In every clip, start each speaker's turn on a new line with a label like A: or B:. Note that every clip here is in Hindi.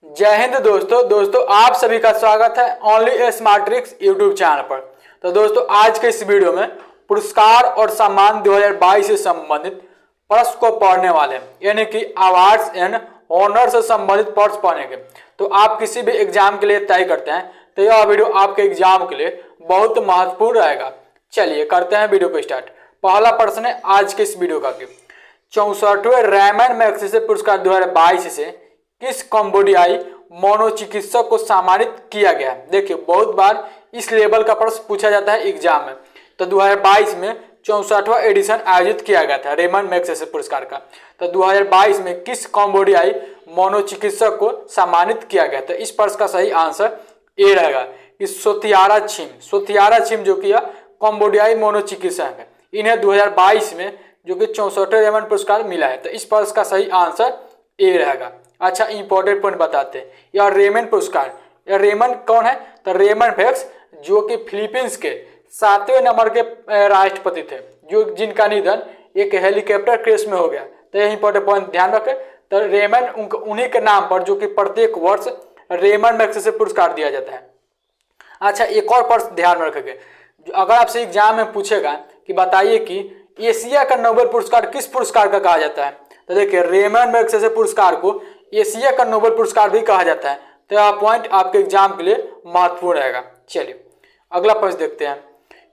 A: जय हिंद दोस्तों आप सभी का स्वागत है only smart tricks YouTube channel पर। तो दोस्तों आज के इस वीडियो में पुरस्कार और सम्मान 2022 से संबंधित प्रश्न को पढ़ने वाले हैं, यानी कि अवार्ड्स एंड ऑनर से संबंधित प्रश्न पढ़ेंगे। तो आप किसी भी एग्जाम के लिए तय करते हैं तो यह वीडियो आपके एग्जाम के लिए बहुत महत्वपूर्ण रहेगा। चलिए करते हैं वीडियो को स्टार्ट। पहला प्रश्न है आज के इस वीडियो का कि 64वें रेमन मैग्सेसे पुरस्कार 2022 से किस कंबोडियाई मनोचिकित्सक को सम्मानित किया गया है। देखिए बहुत बार इस लेवल का प्रश्न पूछा जाता है एग्जाम में। तो 2022 में 64वां एडिशन आयोजित किया गया था रेमन मैग्सेसे पुरस्कार का। तो 2022 में किस कंबोडियाई मनोचिकित्सक को सम्मानित किया गया था। इस प्रश्न का सही आंसर ए रहेगा कि सोथियारा छिम जो कि कंबोडियाई मनोचिकित्सक है। इन्हें 2022 में जो कि 64वें रेमन पुरस्कार मिला है। तो इस प्रश्न का सही आंसर ए रहेगा। अच्छा इंपॉर्टेंट पॉइंट बताते हैं, यह रेमन पुरस्कार, यह रेमन कौन है तो रेमन फेक्स जो कि फिलीपींस के 7वें नंबर के राष्ट्रपति थे, जो जिनका निधन एक हेलीकॉप्टर क्रैश में हो गया। तो यह इंपॉर्टेंट पॉइंट ध्यान रखें। तो रेमन उन्हीं के नाम पर जो कि प्रत्येक वर्ष रेमन मैग्सेसे पुरस्कार दिया जाता है। अच्छा एक और प्रश्न ध्यान में रखेंगे, अगर आपसे एग्जाम में पूछेगा कि बताइए कि एशिया का नोबेल पुरस्कार किस पुरस्कार का कहा जाता है। तो देखिए रेमन मैग्सेसे पुरस्कार को एशिया का नोबेल पुरस्कार भी कहा जाता है। तो यह पॉइंट आपके एग्जाम के लिए महत्वपूर्ण रहेगा। चलिए अगला प्रश्न देखते हैं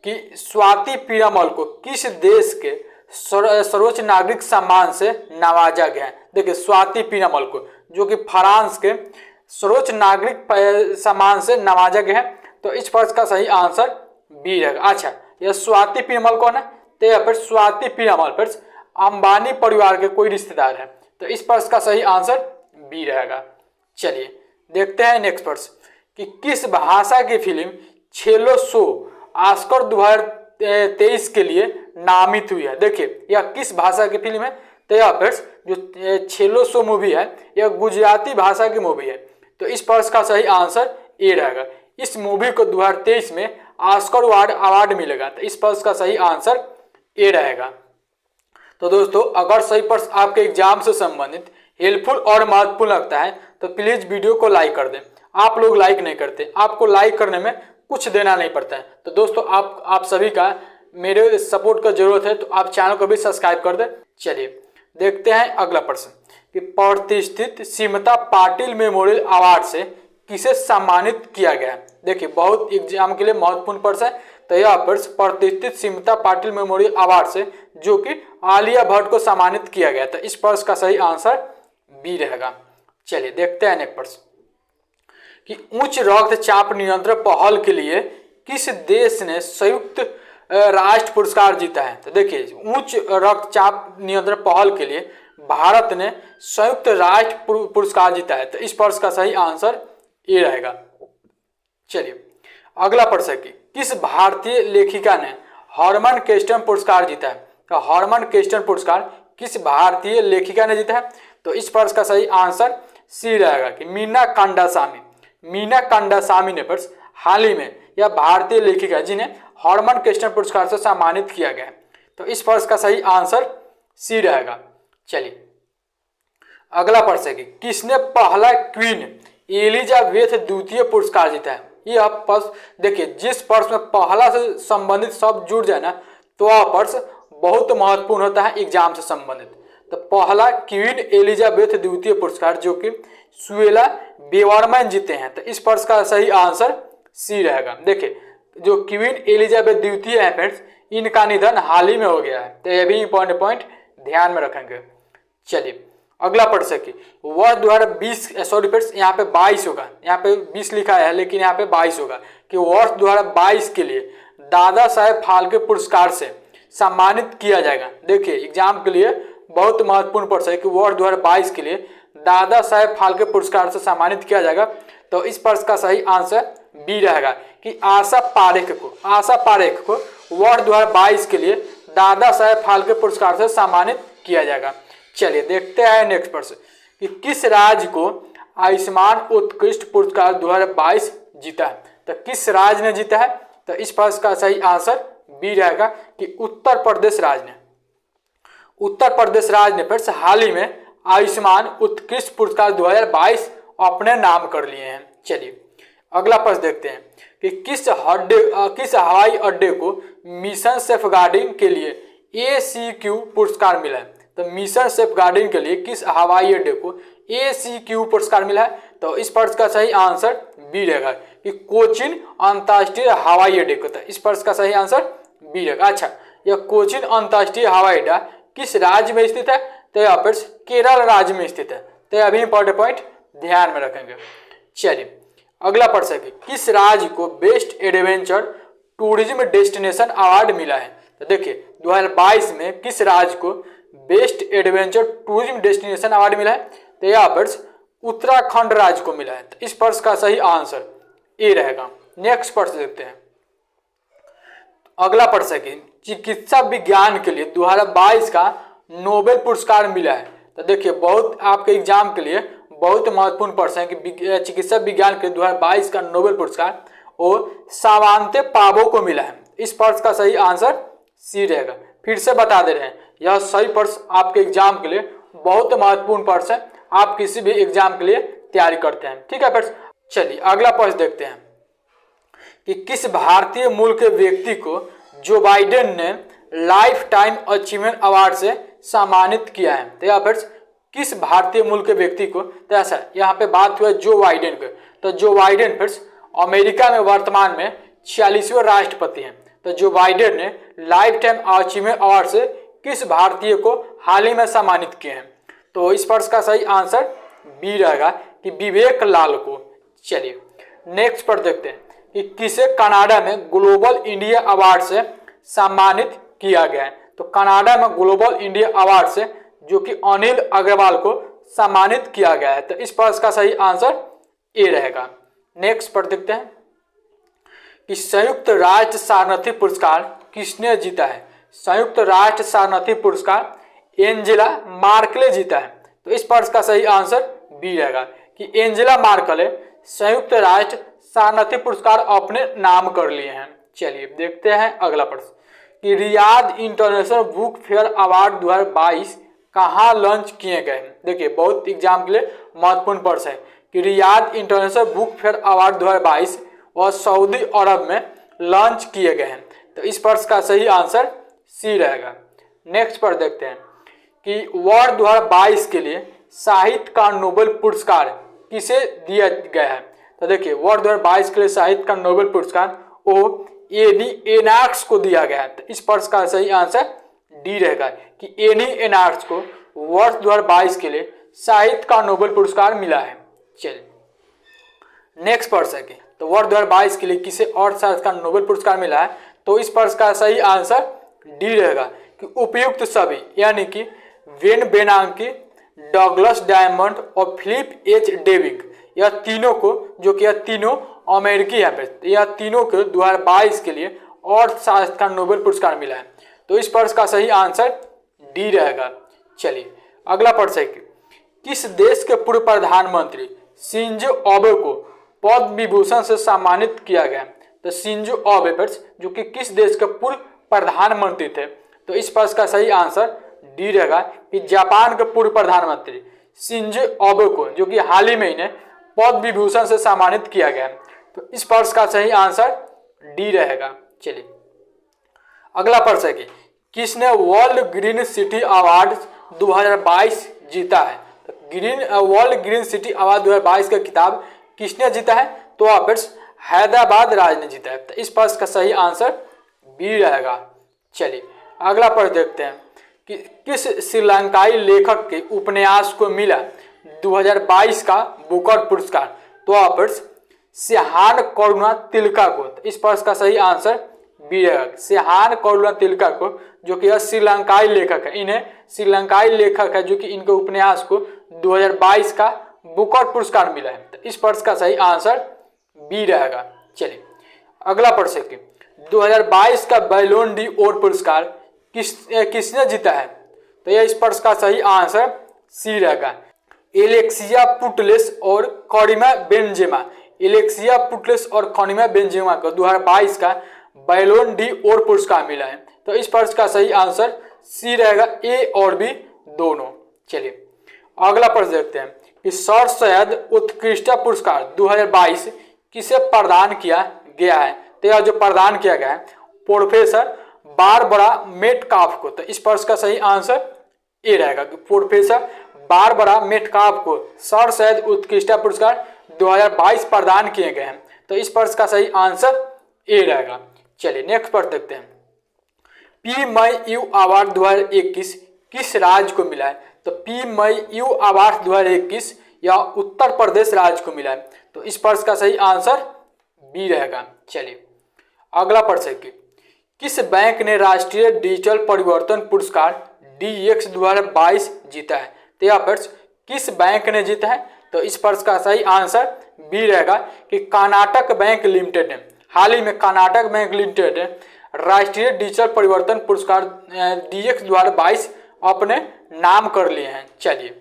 A: कि स्वाति पीरामल को किस देश के सर्वोच्च नागरिक सम्मान से नवाजा गया है। देखिए स्वाति पीरामल को जो कि फ्रांस के सर्वोच्च नागरिक सम्मान से नवाजा गया है। तो इस प्रश्न का सही आंसर बी रहेगा। अच्छा यह स्वाति पीरामल कौन है तो यह फिर स्वाति पीरामल फिर अंबानी परिवार के कोई रिश्तेदार है। तो इस प्रश्न का सही आंसर बी रहेगा। चलिए देखते हैं नेक्स्ट प्रश्न कि किस भाषा की फिल्म छेलो शो ऑस्कर 2023 के लिए नामित हुई है। देखिए यह किस भाषा की फिल्म है तो यह फिर जो छेलो शो मूवी है यह गुजराती भाषा की मूवी है। तो इस प्रश्न का सही आंसर ए रहेगा। इस मूवी को 2023 में ऑस्कर अवार्ड मिलेगा। तो इस प्रश्न का सही आंसर ए रहेगा। तो दोस्तों अगर सही प्रश्न आपके एग्जाम से संबंधित हेल्पफुल और महत्वपूर्ण लगता है तो प्लीज वीडियो को लाइक कर दें। आप लोग लाइक नहीं करते, आपको लाइक करने में कुछ देना नहीं पड़ता है। तो दोस्तों आप सभी का मेरे सपोर्ट का जरूरत है, तो आप चैनल को भी सब्सक्राइब कर दें। चलिए देखते हैं अगला प्रश्न कि प्रतिष्ठित सीमता पाटिल मेमोरियल अवार्ड से किसे सम्मानित किया गया है। देखिए बहुत एग्जाम के लिए महत्वपूर्ण प्रश्न है। तो यह प्रश्न प्रतिष्ठित सीमता पाटिल मेमोरियल अवार्ड से जो कि आलिया भट्ट को सम्मानित किया गया। तो इस प्रश्न का सही आंसर बी रहेगा। चलिए देखते हैं नेक्स्ट प्रश्न कि उच्च रक्तचाप नियंत्रण पहल के लिए किस देश ने संयुक्त राष्ट्र पुरस्कार जीता है। तो देखिए उच्च रक्तचाप नियंत्रण पहल के लिए भारत ने संयुक्त राष्ट्र पुरस्कार जीता है। तो इस प्रश्न का सही आंसर ए रहेगा। चलिए अगला प्रश्न है कि किस भारतीय लेखिका ने हरमन केस्टन पुरस्कार जीता है। तो हरमन केस्टन पुरस्कार किस भारतीय लेखिका ने जीता है। तो इस प्रश्न का सही आंसर सी रहेगा कि मीना कांडासामी ने प्रश्न हाल ही में यह भारतीय लेखिका जिन्हें हरमन केस्टन पुरस्कार से सम्मानित किया गया है। तो इस प्रश्न का सही आंसर सी रहेगा। चलिए अगला प्रश्न है कि किसने पहला क्वीन एलिजाबेथ द्वितीय पुरस्कार जीता है। यह प्रश्न देखिए जिस प्रश्न में पहला से संबंधित शब्द जुड़ जाए ना तो वह प्रश्न बहुत महत्वपूर्ण होता है एग्जाम से संबंधित। तो पहला क्वीन एलिजाबेथ द्वितीय पुरस्कार जो कि सुएला बेवरमैन जीते हैं। तो इस प्रश्न का सही आंसर सी रहेगा। देखिए जो क्वीन एलिजाबेथ द्वितीय है फ्रेंड्स इनका निधन हाल ही में हो गया है। तो यह भी इंपॉर्टेंट पॉइंट ध्यान में रखेंगे। चलिए अगला प्रश्न कि वर्ष 2020 सॉरी फ्रेंड्स यहाँ पे 22 होगा, यहाँ पे 20 लिखा है लेकिन यहाँ पे 22 होगा कि वर्ष 2022 के लिए दादा साहेब फाल्के पुरस्कार से सम्मानित किया जाएगा। देखिए एग्जाम के लिए बहुत महत्वपूर्ण प्रश्न है कि वर्ष 2022 के लिए दादा साहेब फाल्के पुरस्कार से सम्मानित किया जाएगा। तो इस प्रश्न का सही आंसर बी रहेगा कि आशा पारेख को वर्ष 2022 के लिए दादा साहेब फाल्के पुरस्कार से सम्मानित किया जाएगा। चलिए देखते हैं नेक्स्ट प्रश्न कि किस राज्य को आयुष्मान उत्कृष्ट पुरस्कार 2022 जीता है। तो किस राज्य ने जीता है। तो इस प्रश्न का सही आंसर बी रहेगा कि उत्तर प्रदेश राज्य ने फिर हाल ही में आयुष्मान उत्कृष्ट पुरस्कार 2022 अपने नाम कर लिए हैं। चलिए अगला प्रश्न देखते हैं कि किस हवाई अड्डे को मिशन सेफगार्डिंग के लिए ACQ पुरस्कार मिला है। तो मिशन सेफगार्डिंग के लिए किस हवाई अड्डे को ACQ पुरस्कार मिला है। तो इस प्रश्न का सही आंसर बी रहेगा कि कोचीन अंतर्राष्ट्रीय हवाई अड्डे को। तो इस प्रश्न का सही आंसर बी रहेगा। अच्छा, यह कोचीन अंतर्राष्ट्रीय हवाई अड्डा किस राज्य में स्थित है। तो यह पर केरल राज्य में स्थित है। तो यह भी इंपॉर्टेंट पॉइंट ध्यान में रखेंगे। चलिए अगला प्रश्न है कि किस राज्य को best adventure tourism destination award मिला है। तो देखिए 2022 में किस राज्य को best adventure tourism destination award मिला है। तो यहाँ पर उत्तराखंड राज्य को मिला है। तो इस प्रश्न का सही आंसर ए रहेगा। नेक्स्ट प्रश्न देखते हैं। अगला प्रश्न है कि चिकित्सा विज्ञान के लिए 2022 का नोबेल पुरस्कार मिला है। तो देखिए बहुत आपके एग्जाम के लिए बहुत महत्वपूर्ण प्रश्न है कि चिकित्सा विज्ञान के 2022 का नोबेल पुरस्कार और सामांते पाबो को मिला है। इस प्रश्न का सही आंसर सी रहेगा। फिर से बता दे रहे हैं, यह सही प्रश्न आपके एग्जाम के लिए बहुत महत्वपूर्ण प्रश्न है। आप किसी भी एग्जाम के लिए तैयारी करते हैं, ठीक है फ्रेंड्स। चलिए अगला प्रश्न देखते हैं कि किस भारतीय मूल के व्यक्ति को जो बाइडेन ने लाइफ टाइम अचीवमेंट अवार्ड से सम्मानित किया है। तो यहाँ पर किस भारतीय मूल के व्यक्ति को। तो ऐसा यहाँ पे बात हुआ जो बाइडेन के। तो जो बाइडेन फ्रेंड्स अमेरिका में वर्तमान में 46वें राष्ट्रपति हैं। तो जो बाइडेन ने लाइफ टाइम अचीवमेंट अवार्ड से किस भारतीय को हाल ही में सम्मानित किए हैं। तो इस प्रश्न का सही आंसर बी रहेगा कि विवेक लाल को। चलिए नेक्स्ट पर देखते हैं कि किसे कनाडा में ग्लोबल इंडिया अवार्ड से सम्मानित किया गया है। तो कनाडा में ग्लोबल इंडिया अवार्ड से जो कि अनिल अग्रवाल को सम्मानित किया गया है। तो इस प्रश्न का सही आंसर ए रहेगा। नेक्स्ट पर देखते हैं कि संयुक्त राष्ट्र शरणार्थी पुरस्कार किसने जीता है। संयुक्त राष्ट्र शरणार्थी पुरस्कार एंजेला मार्केले जीता है। तो इस प्रश्न का सही आंसर बी रहेगा कि एंजेला मार्केले संयुक्त राष्ट्र शरणार्थी पुरस्कार अपने नाम कर लिए हैं। चलिए देखते हैं अगला प्रश्न कि Riyadh international book fair award 2022 कहाँ लॉन्च किए गए। देखिए बहुत एग्जाम के लिए महत्वपूर्ण प्रश्न है कि Riyadh international book fair award 2022 और सऊदी अरब में लॉन्च किए गए हैं। तो इस प्रश्न का सही आंसर सी रहेगा। नेक्स्ट पर देखते हैं कि वर्ष 2022 के लिए साहित्य का नोबेल पुरस्कार किसे दिया गया है। तो देखिए वर्ष 2022 के लिए साहित्य का नोबेल पुरस्कार ओ एनी एनार्क्स को दिया गया है। तो इस प्रश्न का सही आंसर डी रहेगा कि एनी एनार्क्स को वर्ष 2022 के लिए साहित्य का नोबेल पुरस्कार मिला है। चलिए नेक्स्ट प्रश्न है कि तो वर्ष 2022 के लिए किसे और साहित्य का नोबेल पुरस्कार मिला है। तो इस प्रश्न का सही आंसर डी रहेगा कि उपयुक्त सभी यानी कि वेन बेनांकी, डगलस डायमंड और फिलिप एच डेविक, यह तीनों को जो कि यह तीनों अमेरिकी है, यह तीनों के 2022 के लिए और साहित्य का नोबेल पुरस्कार मिला है। तो इस प्रश्न का सही आंसर डी रहेगा। चलिए अगला प्रश्न है कि किस देश के पूर्व प्रधानमंत्री शिंजो आबे को पद्म विभूषण से सम्मानित किया गया। तो शिंजो आबे जो कि किस देश के पूर्व प्रधानमंत्री थे। तो इस प्रश्न का सही आंसर डी रहेगा कि जापान के पूर्व प्रधानमंत्री शिंजो आबे को जो कि हाल ही में इन्हें पद्म विभूषण से सम्मानित किया गया। तो इस प्रश्न का सही आंसर डी रहेगा। चलिए अगला प्रश्न है कि किसने वर्ल्ड ग्रीन सिटी अवार्ड 2022 जीता है। तो वर्ल्ड ग्रीन सिटी अवार्ड 2022 का किताब किसने जीता है। तो हैदराबाद राज्य ने जीता है। तो इस प्रश्न का सही आंसर बी रहेगा। चलिए अगला प्रश्न देखते हैं कि किस श्रीलंकाई लेखक के उपन्यास को मिला 2022 का बुकर पुरस्कार। तो सिहान करुणा तिलका को। तो इस प्रश्न का सही आंसर बी रहेगा। सिहान करुणा तिलका को जो कि श्रीलंकाई लेखक है, इन्हें श्रीलंकाई लेखक है जो कि इनके उपन्यास को 2022 का बुकर पुरस्कार मिला है। तो इस प्रश्न का सही आंसर बी रहेगा। चलिए अगला प्रश्न है कि 2022 का बैलोन डी ओर पुरस्कार किसने जीता है। तो यह इस प्रश्न का सही आंसर सी रहेगा। एलेक्सिया पुटलेस और करीमा बेंजेमा। एलेक्सिया पुटलेस और करीमा बेंजेमा को 2022 का बैलोन डी ओर पुरस्कार मिला है। तो इस प्रश्न का सही आंसर सी रहेगा, ए और बी दोनों। चलिए अगला प्रश्न देखते हैं कि सर सैयद उत्कृष्टता पुरस्कार 2022 किसे प्रदान किया गया है। तो यह जो प्रदान किया गया है प्रोफेसर बारबरा मेटकाफ को। तो इस प्रश्न का सही आंसर ए रहेगा कि प्रोफेसर बारबरा मेटकाफ को सर सैयद उत्कृष्टता पुरस्कार 2022 प्रदान किए गए हैं। तो इस प्रश्न का सही आंसर ए रहेगा। चलिए नेक्स्ट प्रश्न देखते हैं। पी.मई.यू अवार्ड 2021 किस राज्य को मिला है। तो पी.मई.यू अवार्ड 2021 या उत्तर प्रदेश राज्य को मिला है। तो इस प्रश्न का सही आंसर बी रहेगा। चलिए अगला प्रश्न है कि किस बैंक ने राष्ट्रीय डिजिटल परिवर्तन पुरस्कार DX 2022 जीता है। तो यह प्रश्न किस बैंक ने जीता है। तो इस प्रश्न का सही आंसर बी रहेगा कि कर्नाटक बैंक लिमिटेड ने हाल ही में कर्नाटक बैंक लिमिटेड ने राष्ट्रीय डिजिटल परिवर्तन पुरस्कार DX 2022 अपने नाम कर लिए हैं। चलिए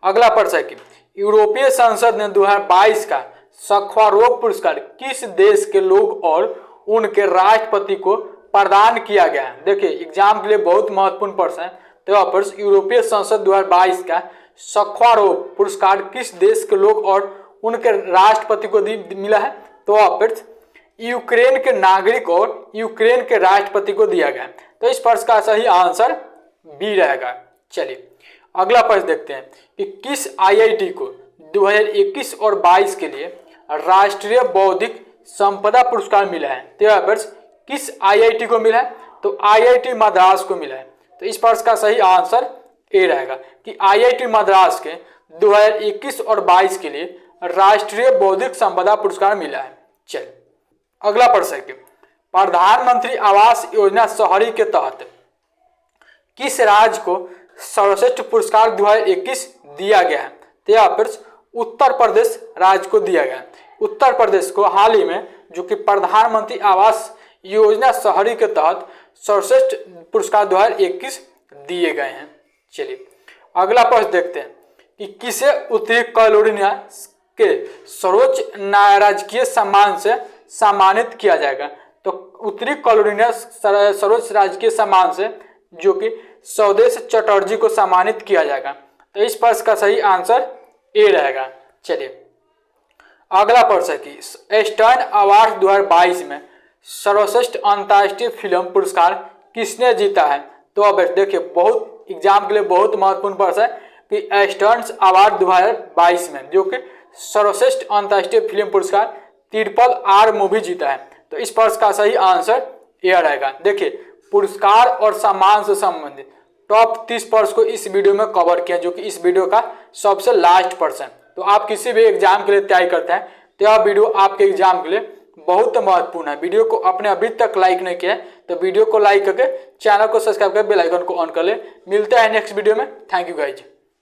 A: अगला प्रश्न है कि यूरोपीय संसद ने 2022 का सखारोव पुरस्कार किस देश के लोग और उनके राष्ट्रपति को प्रदान किया गया है। देखिए एग्जाम के लिए बहुत महत्वपूर्ण प्रश्न है। तो यह प्रश्न यूरोपीय संसद 2022 का सखारोव पुरस्कार किस देश के लोग और उनके राष्ट्रपति को मिला है। तो यह प्रश्न यूक्रेन के नागरिक और यूक्रेन के राष्ट्रपति को दिया गया। तो इस प्रश्न का सही आंसर बी रहेगा। चलिए अगला प्रश्न देखते हैं कि किस IIT को 2021 और 22 के लिए राष्ट्रीय बौद्धिक संपदा पुरस्कार मिला है। तो यह प्रश्न किस IIT को मिला है। तो IIT मद्रास को मिला है। तो इस प्रश्न का सही आंसर ए रहेगा कि IIT मद्रास के 2021 और 22 के लिए राष्ट्रीय बौद्धिक संपदा पुरस्कार मिला है। चलिए अगला प्रश्न है कि प्रधानमंत्री आवास योजना शहरी के तहत किस राज्य को सर्वश्रेष्ठ पुरस्कार 2021 दिया गया है। तो यह प्रश्न उत्तर प्रदेश राज्य को दिया गया है। उत्तर प्रदेश को हाल ही में जो कि प्रधानमंत्री आवास योजना शहरी के तहत सर्वश्रेष्ठ पुरस्कार 2021 दिए गए हैं। चलिए अगला प्रश्न देखते हैं कि किसे उत्तरी कैरोलिना के सर्वोच्च राजकीय सम्मान से सम्मानित किया जाएगा। तो उत्तरी कैरोलिना सर्वोच्च राजकीय सम्मान से जो कि स्वदेश चटर्जी को सम्मानित किया जाएगा। तो इस प्रश्न का सही आंसर ए रहेगा। चलिए अगला प्रश्न है कि स्टर्न अवार्ड 2022 में सर्वश्रेष्ठ अंतर्राष्ट्रीय फिल्म पुरस्कार किसने जीता है। तो अब देखिए बहुत एग्जाम के लिए बहुत महत्वपूर्ण प्रश्न है कि स्टर्न अवार्ड 2022 में जो कि सर्वश्रेष्ठ अंतर्राष्ट्रीय फिल्म पुरस्कार RRR मूवी जीता है। तो इस प्रश्न का सही आंसर यह रहेगा। देखिए पुरस्कार और सम्मान से संबंधित टॉप 30 प्रश्न को इस वीडियो में कवर किया जो कि इस वीडियो का सबसे लास्ट प्रश्न है। तो आप किसी भी एग्जाम के लिए तैयारी करते हैं तो यह वीडियो आपके एग्जाम के लिए बहुत महत्वपूर्ण है। वीडियो को आपने अभी तक लाइक नहीं किया है तो वीडियो को लाइक करके चैनल को सब्सक्राइब कर बेल आइकन को ऑन कर ले। मिलते हैं नेक्स्ट वीडियो में। Thank you guys.